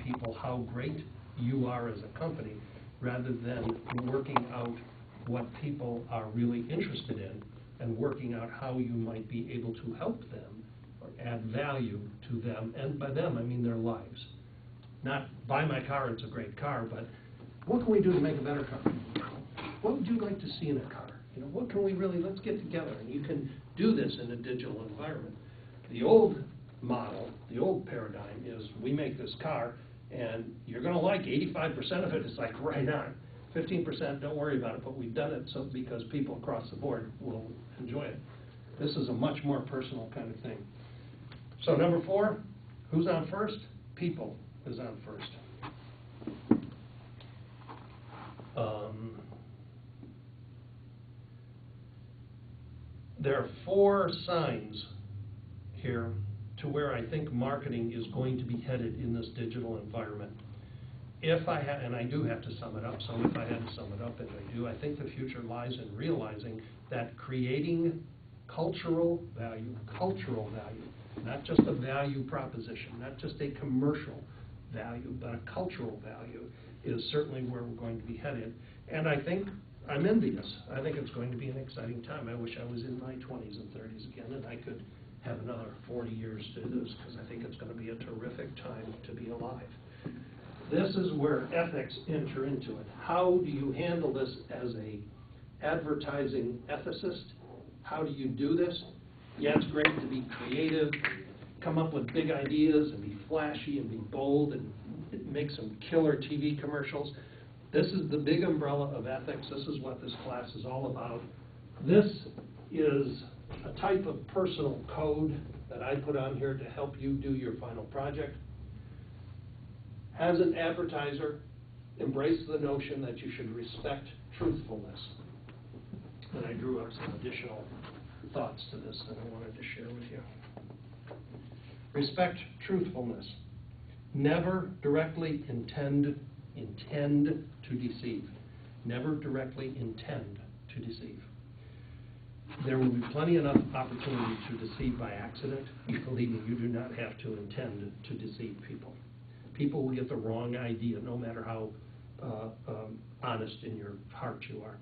people how great you are as a company, rather than working out what people are really interested in and working out how you might be able to help them or add value to them, and by them I mean their lives. Not buy my car, it's a great car, but what can we do to make a better car? What would you like to see in a car? You know, what can we really, let's get together. And you can do this in a digital environment. The old model, the old paradigm is we make this car and you're going to like 85% of it. It's like right on. 15%, don't worry about it, but we've done it so because people across the board will enjoy it. This is a much more personal kind of thing. So number 4, who's on first? People is on first. There are 4 signs here to where I think marketing is going to be headed in this digital environment. If I had, and I do have to sum it up, so if I had to sum it up, and I do, I think the future lies in realizing that creating cultural value, not just a value proposition, not just a commercial value, but a cultural value is certainly where we're going to be headed. And I think I'm envious. I think it's going to be an exciting time. I wish I was in my 20s and 30s again, and I could have another 40 years to do this, because I think it's going to be a terrific time to be alive. This is where ethics enter into it. How do you handle this as a advertising ethicist? How do you do this? Yeah, it's great to be creative, come up with big ideas and be flashy and be bold and make some killer TV commercials. This is the big umbrella of ethics. This is what this class is all about. This is a type of personal code that I put on here to help you do your final project. As an advertiser, embrace the notion that you should respect truthfulness. And I drew up some additional thoughts to this that I wanted to share with you. Respect truthfulness. Never directly intend to deceive. Never directly intend to deceive. There will be plenty enough opportunity to deceive by accident. Believe me, you do not have to intend to deceive people. People will get the wrong idea, no matter how honest in your heart you are.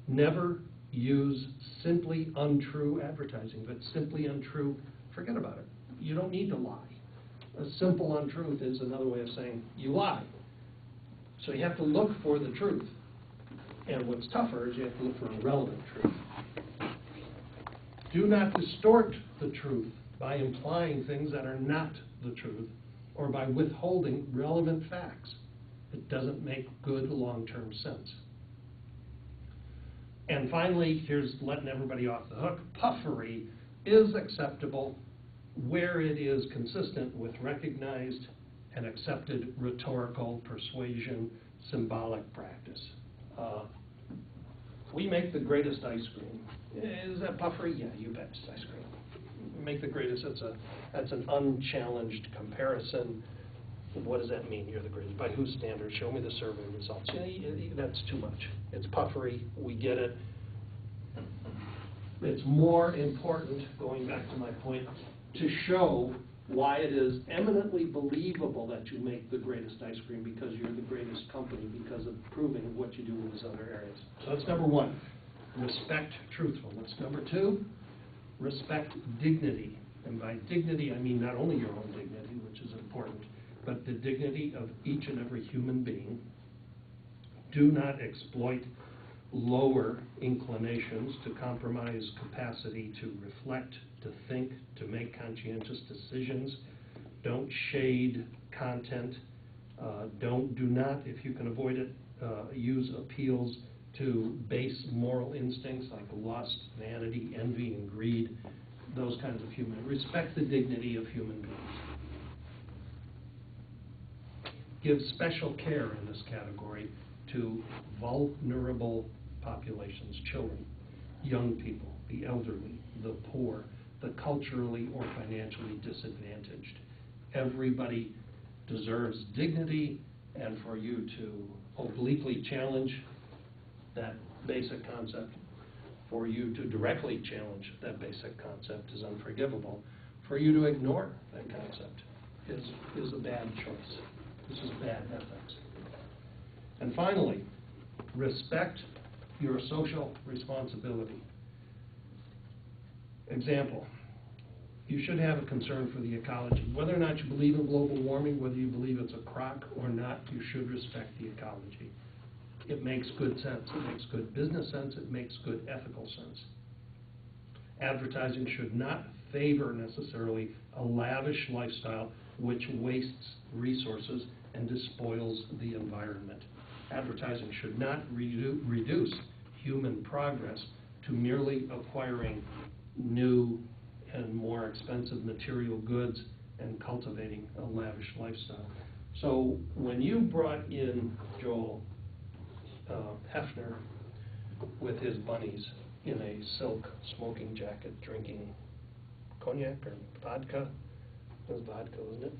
Never use simply untrue advertising. If it's simply untrue, forget about it. You don't need to lie. A simple untruth is another way of saying you lie. So you have to look for the truth. And what's tougher is you have to look for a relevant truth. Do not distort the truth by implying things that are not the truth or by withholding relevant facts. It doesn't make good long-term sense. And finally, here's letting everybody off the hook. Puffery is acceptable where it is consistent with recognized and accepted rhetorical persuasion, symbolic practice. We make the greatest ice cream. Is that puffery? Yeah, you bet, it's ice cream. We make the greatest, that's an unchallenged comparison. What does that mean, you're the greatest? By whose standards? Show me the survey results. Yeah, that's too much. It's puffery, we get it. It's more important, going back to my point, to show why it is eminently believable that you make the greatest ice cream because you're the greatest company, because of proving what you do in these other areas. So that's number 1, respect truthfulness. Number 2, respect dignity. And by dignity, I mean not only your own dignity, which is important, but the dignity of each and every human being. Do not exploit lower inclinations to compromise capacity to reflect, to think, to make conscientious decisions. Don't shade content. Do not, if you can avoid it, use appeals to base moral instincts like lust, vanity, envy, and greed, those kinds of human. Respect the dignity of human beings. Give special care in this category to vulnerable populations, children, young people, the elderly, the poor, the culturally or financially disadvantaged. Everybody deserves dignity, and for you to obliquely challenge that basic concept, for you to directly challenge that basic concept is unforgivable. For you to ignore that concept is a bad choice. This is bad ethics. And finally, respect your social responsibility. Example, you should have a concern for the ecology. Whether or not you believe in global warming, whether you believe it's a crock or not, you should respect the ecology. It makes good sense. It makes good business sense. It makes good ethical sense. Advertising should not favor necessarily a lavish lifestyle which wastes resources and despoils the environment. Advertising should not reduce human progress to merely acquiring new and more expensive material goods and cultivating a lavish lifestyle. So when you brought in Joel Hefner with his bunnies in a silk smoking jacket drinking cognac or vodka, it was vodka, wasn't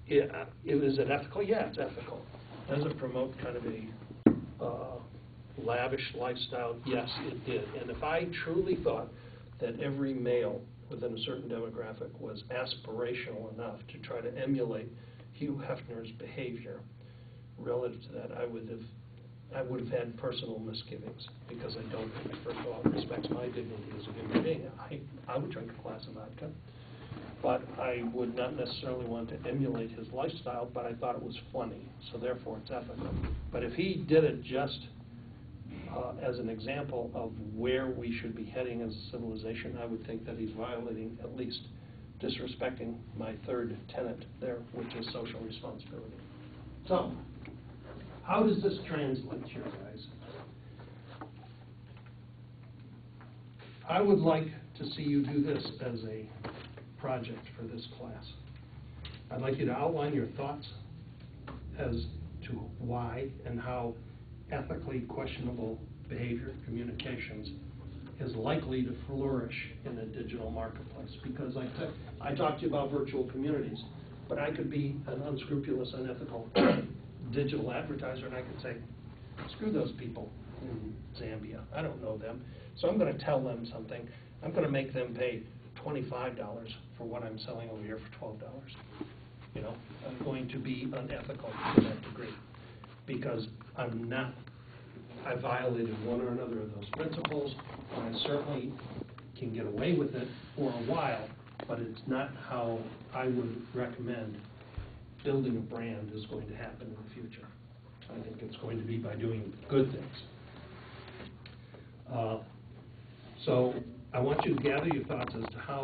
it? Is it ethical? Yeah, it's ethical. Does it promote kind of a lavish lifestyle? Yes, it did. And if I truly thought that every male within a certain demographic was aspirational enough to try to emulate Hugh Hefner's behavior relative to that, I would have had personal misgivings, because I don't think, first of all, it respects my dignity as a human being. I would drink a glass of vodka, but I would not necessarily want to emulate his lifestyle, but I thought it was funny, so therefore it's ethical. But if he did it just as an example of where we should be heading as a civilization, I would think that he's violating, at least disrespecting, my third tenet there, which is social responsibility. So, how does this translate here, guys? I would like to see you do this as a project for this class. I'd like you to outline your thoughts as to why and how ethically questionable behavior communications is likely to flourish in a digital marketplace. Because I talked to you about virtual communities, but I could be an unscrupulous, unethical digital advertiser, and I could say, screw those people in Zambia. I don't know them. So I'm going to tell them something. I'm going to make them pay $25 for what I'm selling over here for $12. You know, I'm going to be unethical to that degree, because I violated one or another of those principles, and I certainly can get away with it for a while, but it's not how I would recommend building a brand is going to happen in the future. I think it's going to be by doing good things. So I want you to gather your thoughts as to how